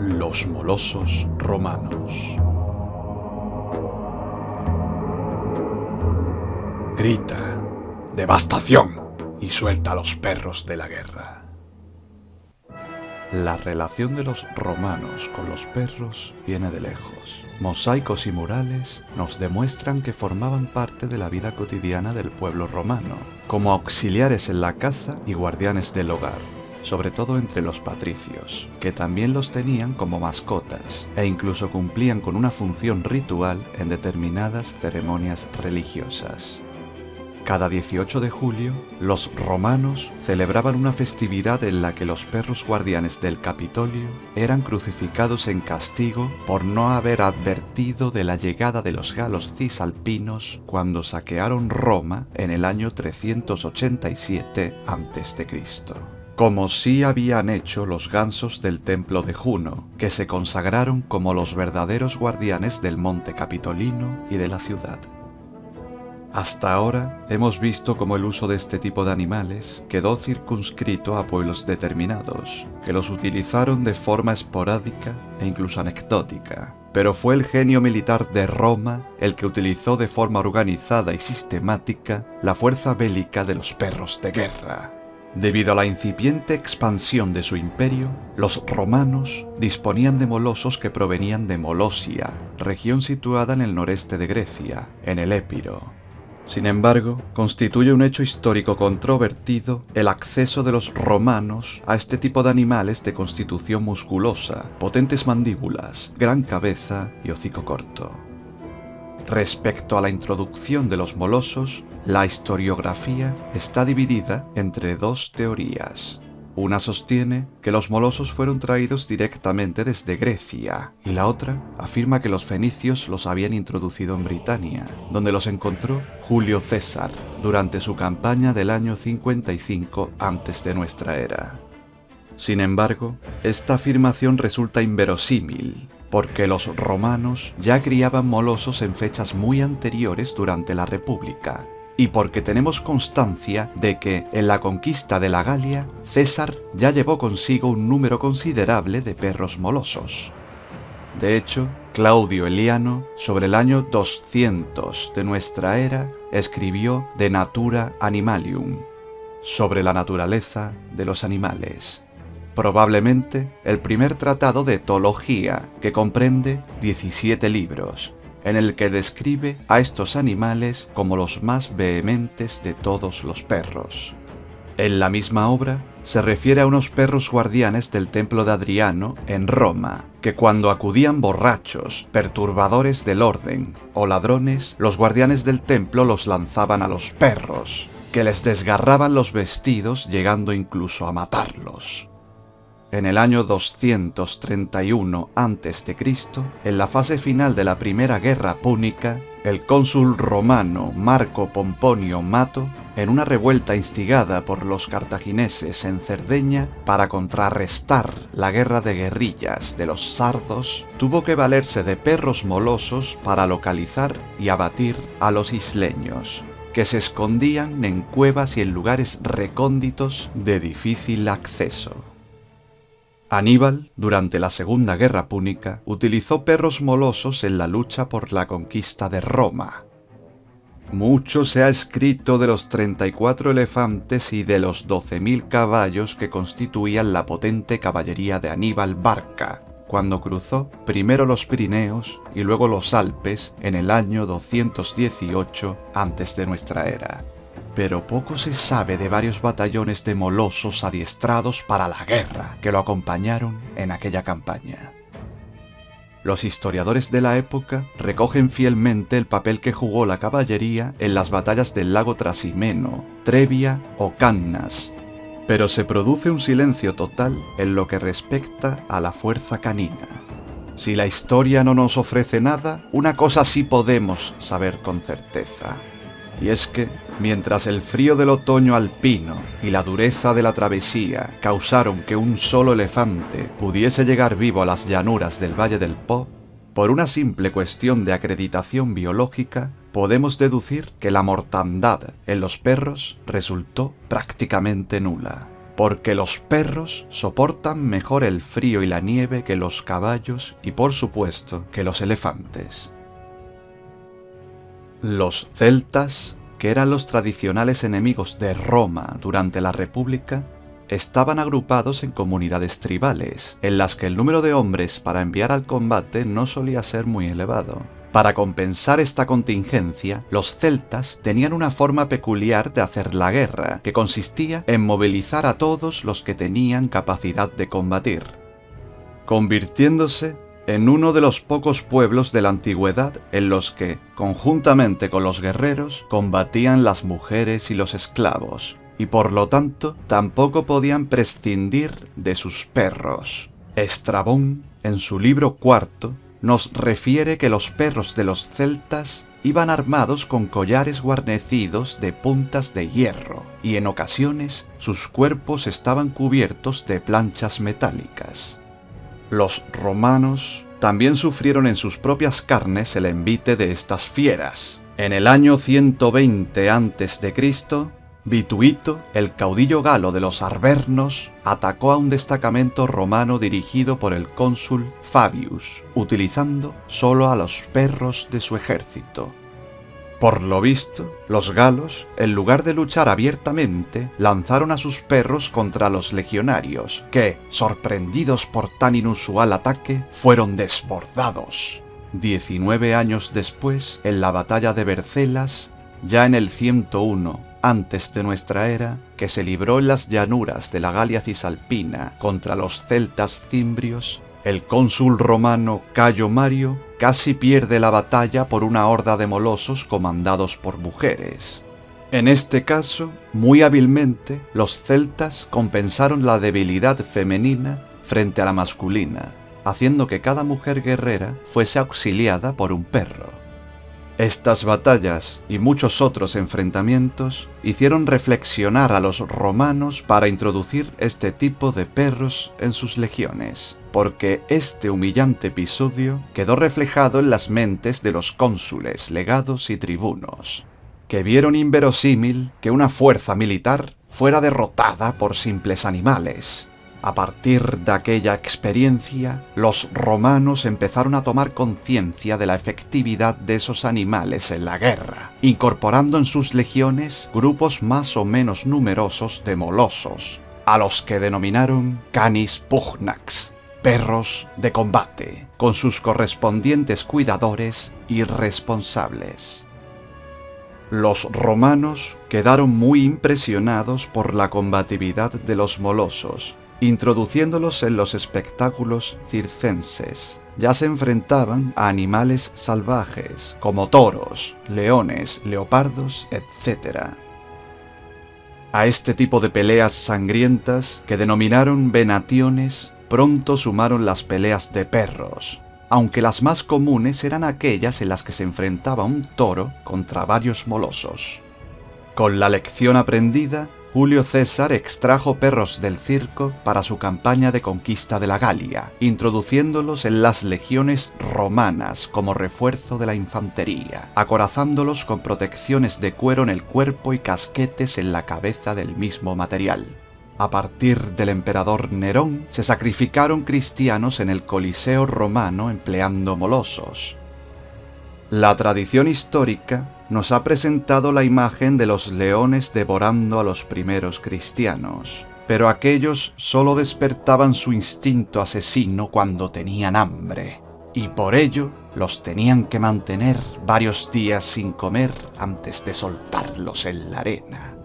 Los molosos romanos. Grita, devastación, y suelta a los perros de la guerra. La relación de los romanos con los perros viene de lejos. Mosaicos y murales nos demuestran que formaban parte de la vida cotidiana del pueblo romano, como auxiliares en la caza y guardianes del hogar, sobre todo entre los patricios, que también los tenían como mascotas e incluso cumplían con una función ritual en determinadas ceremonias religiosas. Cada 18 de julio, los romanos celebraban una festividad en la que los perros guardianes del Capitolio eran crucificados en castigo por no haber advertido de la llegada de los galos cisalpinos cuando saquearon Roma en el año 387 a.C., como sí habían hecho los gansos del templo de Juno, que se consagraron como los verdaderos guardianes del monte Capitolino y de la ciudad. Hasta ahora hemos visto cómo el uso de este tipo de animales quedó circunscrito a pueblos determinados, que los utilizaron de forma esporádica e incluso anecdótica. Pero fue el genio militar de Roma el que utilizó de forma organizada y sistemática la fuerza bélica de los perros de guerra. Debido a la incipiente expansión de su imperio, los romanos disponían de molosos que provenían de Molosia, región situada en el noreste de Grecia, en el Épiro. Sin embargo, constituye un hecho histórico controvertido el acceso de los romanos a este tipo de animales de constitución musculosa, potentes mandíbulas, gran cabeza y hocico corto. Respecto a la introducción de los molosos, la historiografía está dividida entre dos teorías. Una sostiene que los molosos fueron traídos directamente desde Grecia, y la otra afirma que los fenicios los habían introducido en Britania, donde los encontró Julio César durante su campaña del año 55 antes de nuestra era. Sin embargo, esta afirmación resulta inverosímil, porque los romanos ya criaban molosos en fechas muy anteriores durante la República, y porque tenemos constancia de que, en la conquista de la Galia, César ya llevó consigo un número considerable de perros molosos. De hecho, Claudio Eliano, sobre el año 200 de nuestra era, escribió De Natura Animalium, sobre la naturaleza de los animales. Probablemente el primer tratado de etología, que comprende 17 libros, en el que describe a estos animales como los más vehementes de todos los perros. En la misma obra se refiere a unos perros guardianes del templo de Adriano en Roma, que cuando acudían borrachos, perturbadores del orden o ladrones, los guardianes del templo los lanzaban a los perros, que les desgarraban los vestidos llegando incluso a matarlos. En el año 231 a.C., en la fase final de la Primera Guerra Púnica, el cónsul romano Marco Pomponio Mato, en una revuelta instigada por los cartagineses en Cerdeña para contrarrestar la guerra de guerrillas de los sardos, tuvo que valerse de perros molosos para localizar y abatir a los isleños, que se escondían en cuevas y en lugares recónditos de difícil acceso. Aníbal, durante la Segunda Guerra Púnica, utilizó perros molosos en la lucha por la conquista de Roma. Mucho se ha escrito de los 34 elefantes y de los 12.000 caballos que constituían la potente caballería de Aníbal Barca, cuando cruzó primero los Pirineos y luego los Alpes en el año 218 antes de nuestra era. Pero poco se sabe de varios batallones de molosos adiestrados para la guerra que lo acompañaron en aquella campaña. Los historiadores de la época recogen fielmente el papel que jugó la caballería en las batallas del lago Trasimeno, Trebia o Cannas, pero se produce un silencio total en lo que respecta a la fuerza canina. Si la historia no nos ofrece nada, una cosa sí podemos saber con certeza. Y es que, mientras el frío del otoño alpino y la dureza de la travesía causaron que un solo elefante pudiese llegar vivo a las llanuras del Valle del Po, por una simple cuestión de acreditación biológica, podemos deducir que la mortandad en los perros resultó prácticamente nula, porque los perros soportan mejor el frío y la nieve que los caballos y, por supuesto, que los elefantes. Los celtas, que eran los tradicionales enemigos de Roma durante la República, estaban agrupados en comunidades tribales, en las que el número de hombres para enviar al combate no solía ser muy elevado. Para compensar esta contingencia, los celtas tenían una forma peculiar de hacer la guerra, que consistía en movilizar a todos los que tenían capacidad de combatir, convirtiéndose en uno de los pocos pueblos de la antigüedad en los que, conjuntamente con los guerreros, combatían las mujeres y los esclavos, y por lo tanto tampoco podían prescindir de sus perros. Estrabón, en su libro IV, nos refiere que los perros de los celtas iban armados con collares guarnecidos de puntas de hierro, y en ocasiones sus cuerpos estaban cubiertos de planchas metálicas. Los romanos también sufrieron en sus propias carnes el envite de estas fieras. En el año 120 a.C., Bituito, el caudillo galo de los arvernos, atacó a un destacamento romano dirigido por el cónsul Fabius, utilizando solo a los perros de su ejército. Por lo visto, los galos, en lugar de luchar abiertamente, lanzaron a sus perros contra los legionarios, que, sorprendidos por tan inusual ataque, fueron desbordados. 19 años después, en la batalla de Bercelas, ya en el 101 antes de nuestra era, que se libró en las llanuras de la Galia Cisalpina contra los celtas cimbrios, el cónsul romano Cayo Mario casi pierde la batalla por una horda de molosos comandados por mujeres. En este caso, muy hábilmente, los celtas compensaron la debilidad femenina frente a la masculina, haciendo que cada mujer guerrera fuese auxiliada por un perro. Estas batallas y muchos otros enfrentamientos hicieron reflexionar a los romanos para introducir este tipo de perros en sus legiones, porque este humillante episodio quedó reflejado en las mentes de los cónsules, legados y tribunos, que vieron inverosímil que una fuerza militar fuera derrotada por simples animales. A partir de aquella experiencia, los romanos empezaron a tomar conciencia de la efectividad de esos animales en la guerra, incorporando en sus legiones grupos más o menos numerosos de molosos, a los que denominaron canis pugnax, perros de combate, con sus correspondientes cuidadores y responsables. Los romanos quedaron muy impresionados por la combatividad de los molosos, introduciéndolos en los espectáculos circenses. Ya se enfrentaban a animales salvajes, como toros, leones, leopardos, etc. A este tipo de peleas sangrientas, que denominaron venationes, pronto sumaron las peleas de perros, aunque las más comunes eran aquellas en las que se enfrentaba un toro contra varios molosos. Con la lección aprendida, Julio César extrajo perros del circo para su campaña de conquista de la Galia, introduciéndolos en las legiones romanas como refuerzo de la infantería, acorazándolos con protecciones de cuero en el cuerpo y casquetes en la cabeza del mismo material. A partir del emperador Nerón, se sacrificaron cristianos en el Coliseo romano empleando molosos. La tradición histórica nos ha presentado la imagen de los leones devorando a los primeros cristianos, pero aquellos solo despertaban su instinto asesino cuando tenían hambre, y por ello los tenían que mantener varios días sin comer antes de soltarlos en la arena.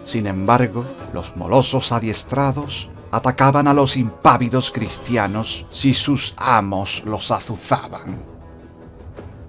Sin embargo, los molosos adiestrados atacaban a los impávidos cristianos si sus amos los azuzaban.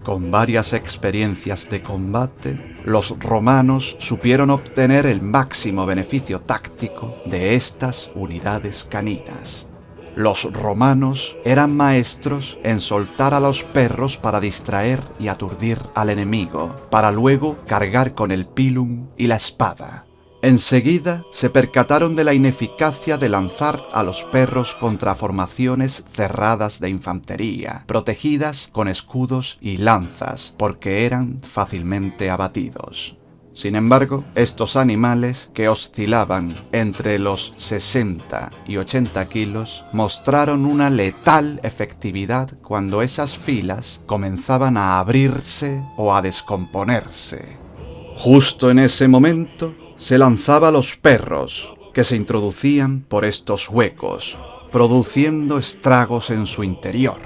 Con varias experiencias de combate, los romanos supieron obtener el máximo beneficio táctico de estas unidades caninas. Los romanos eran maestros en soltar a los perros para distraer y aturdir al enemigo, para luego cargar con el pilum y la espada. Enseguida se percataron de la ineficacia de lanzar a los perros contra formaciones cerradas de infantería, protegidas con escudos y lanzas, porque eran fácilmente abatidos. Sin embargo, estos animales, que oscilaban entre los 60 y 80 kilos, mostraron una letal efectividad cuando esas filas comenzaban a abrirse o a descomponerse. Justo en ese momento, se lanzaba a los perros, que se introducían por estos huecos, produciendo estragos en su interior.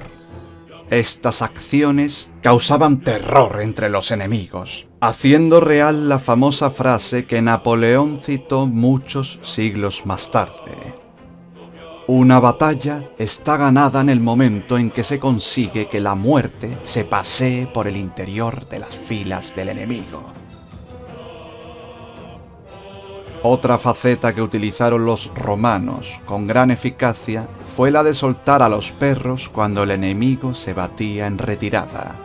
Estas acciones causaban terror entre los enemigos, haciendo real la famosa frase que Napoleón citó muchos siglos más tarde: una batalla está ganada en el momento en que se consigue que la muerte se pasee por el interior de las filas del enemigo. Otra faceta que utilizaron los romanos con gran eficacia fue la de soltar a los perros cuando el enemigo se batía en retirada.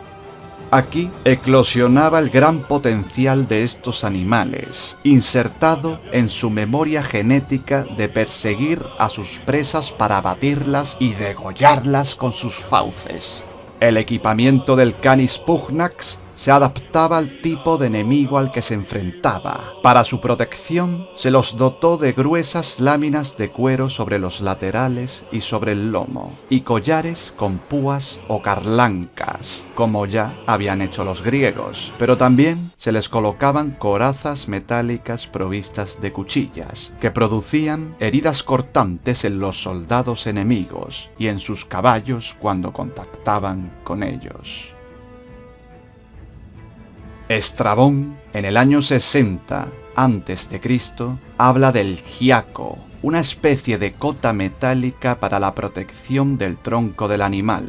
Aquí eclosionaba el gran potencial de estos animales, insertado en su memoria genética de perseguir a sus presas para abatirlas y degollarlas con sus fauces. El equipamiento del canis pugnax se adaptaba al tipo de enemigo al que se enfrentaba. Para su protección, se los dotó de gruesas láminas de cuero sobre los laterales y sobre el lomo, y collares con púas o carlancas, como ya habían hecho los griegos, pero también se les colocaban corazas metálicas provistas de cuchillas, que producían heridas cortantes en los soldados enemigos y en sus caballos cuando contactaban con ellos. Estrabón, en el año 60 a.C., habla del giaco, una especie de cota metálica para la protección del tronco del animal.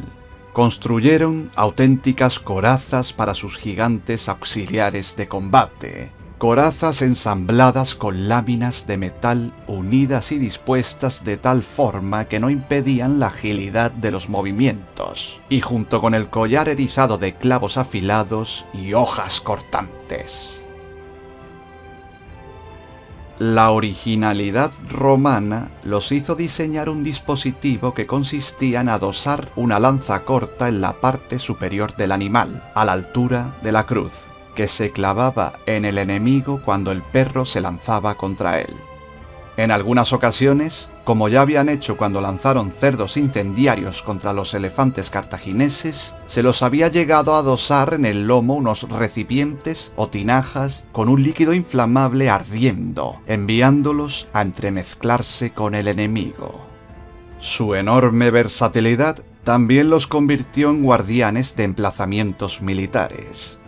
Construyeron auténticas corazas para sus gigantes auxiliares de combate, corazas ensambladas con láminas de metal unidas y dispuestas de tal forma que no impedían la agilidad de los movimientos, y junto con el collar erizado de clavos afilados y hojas cortantes. La originalidad romana los hizo diseñar un dispositivo que consistía en adosar una lanza corta en la parte superior del animal, a la altura de la cruz, que se clavaba en el enemigo cuando el perro se lanzaba contra él. En algunas ocasiones, como ya habían hecho cuando lanzaron cerdos incendiarios contra los elefantes cartagineses, se los había llegado a adosar en el lomo unos recipientes o tinajas con un líquido inflamable ardiendo, enviándolos a entremezclarse con el enemigo. Su enorme versatilidad también los convirtió en guardianes de emplazamientos militares.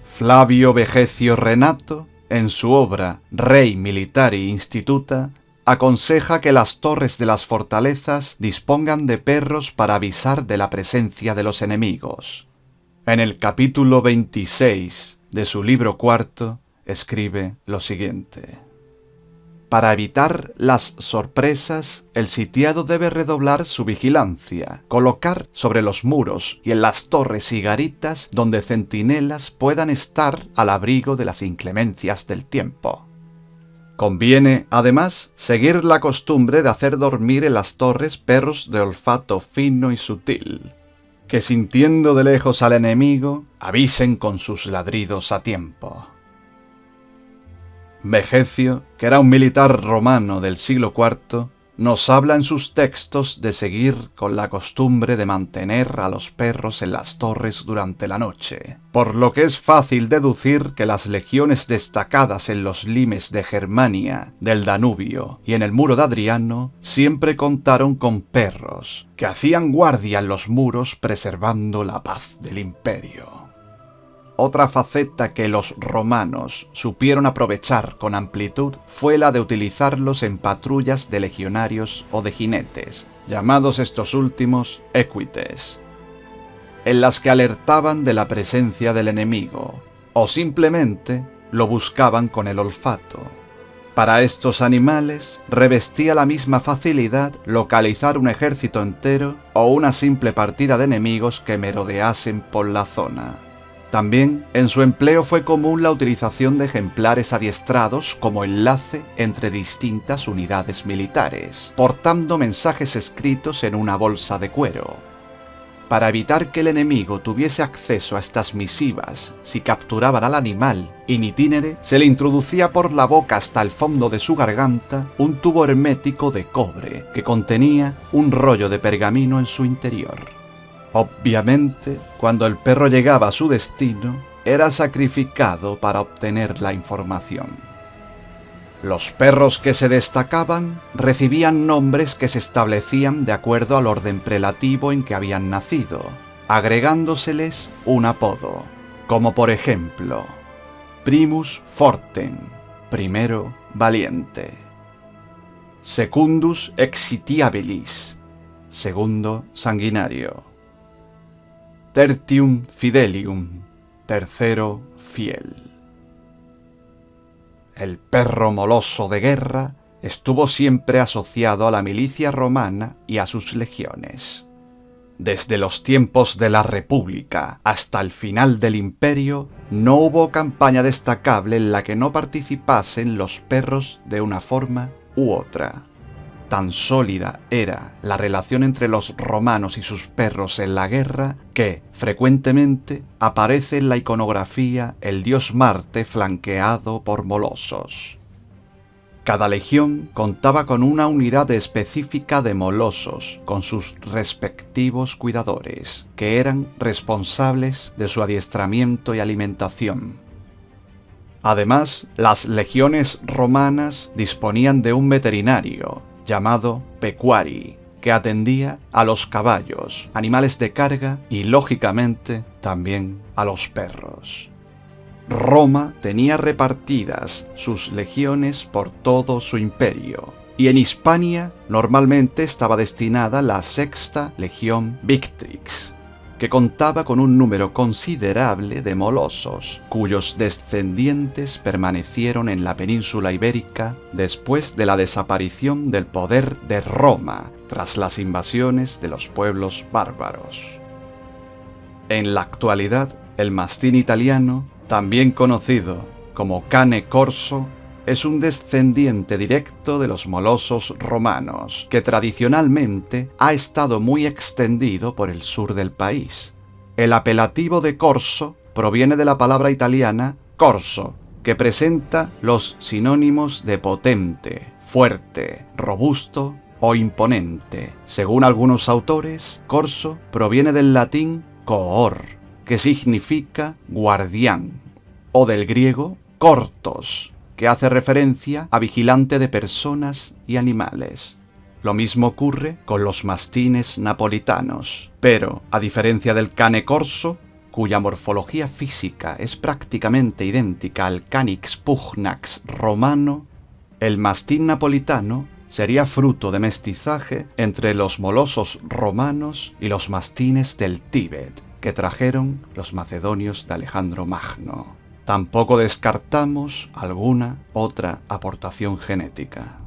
Flavio Vegecio Renato, en su obra Rei Militari Instituta, aconseja que las torres de las fortalezas dispongan de perros para avisar de la presencia de los enemigos. En el capítulo 26 de su libro cuarto, escribe lo siguiente: para evitar las sorpresas, el sitiado debe redoblar su vigilancia, colocar sobre los muros y en las torres y garitas donde centinelas puedan estar al abrigo de las inclemencias del tiempo. Conviene, además, seguir la costumbre de hacer dormir en las torres perros de olfato fino y sutil, que sintiendo de lejos al enemigo, avisen con sus ladridos a tiempo. Vegecio, que era un militar romano del siglo IV, nos habla en sus textos de seguir con la costumbre de mantener a los perros en las torres durante la noche, por lo que es fácil deducir que las legiones destacadas en los limes de Germania, del Danubio y en el muro de Adriano siempre contaron con perros, que hacían guardia en los muros preservando la paz del imperio. Otra faceta que los romanos supieron aprovechar con amplitud fue la de utilizarlos en patrullas de legionarios o de jinetes, llamados estos últimos equites, en las que alertaban de la presencia del enemigo, o simplemente lo buscaban con el olfato. Para estos animales revestía la misma facilidad localizar un ejército entero o una simple partida de enemigos que merodeasen por la zona. También en su empleo fue común la utilización de ejemplares adiestrados como enlace entre distintas unidades militares, portando mensajes escritos en una bolsa de cuero. Para evitar que el enemigo tuviese acceso a estas misivas si capturaban al animal in itinere, se le introducía por la boca hasta el fondo de su garganta un tubo hermético de cobre que contenía un rollo de pergamino en su interior. Obviamente, cuando el perro llegaba a su destino, era sacrificado para obtener la información. Los perros que se destacaban recibían nombres que se establecían de acuerdo al orden prelativo en que habían nacido, agregándoseles un apodo, como por ejemplo, Primus Fortem, primero valiente, Secundus Excitiabilis, segundo sanguinario, Tertium Fidelium, tercero fiel. El perro moloso de guerra estuvo siempre asociado a la milicia romana y a sus legiones. Desde los tiempos de la República hasta el final del Imperio, no hubo campaña destacable en la que no participasen los perros de una forma u otra. Tan sólida era la relación entre los romanos y sus perros en la guerra que, frecuentemente, aparece en la iconografía el dios Marte flanqueado por molosos. Cada legión contaba con una unidad específica de molosos, con sus respectivos cuidadores, que eran responsables de su adiestramiento y alimentación. Además, las legiones romanas disponían de un veterinario, llamado pecuari, que atendía a los caballos, animales de carga y, lógicamente, también a los perros. Roma tenía repartidas sus legiones por todo su imperio, y en Hispania normalmente estaba destinada la Sexta Legión Victrix, que contaba con un número considerable de molosos, cuyos descendientes permanecieron en la península ibérica después de la desaparición del poder de Roma tras las invasiones de los pueblos bárbaros. En la actualidad, el mastín italiano, también conocido como Cane Corso, es un descendiente directo de los molosos romanos, que tradicionalmente ha estado muy extendido por el sur del país. El apelativo de corso proviene de la palabra italiana corso, que presenta los sinónimos de potente, fuerte, robusto o imponente. Según algunos autores, corso proviene del latín coor, que significa guardián, o del griego cortos, que hace referencia a vigilante de personas y animales. Lo mismo ocurre con los mastines napolitanos, pero, a diferencia del cane corso, cuya morfología física es prácticamente idéntica al Canix pugnax romano, el mastín napolitano sería fruto de mestizaje entre los molosos romanos y los mastines del Tíbet, que trajeron los macedonios de Alejandro Magno. Tampoco descartamos alguna otra aportación genética.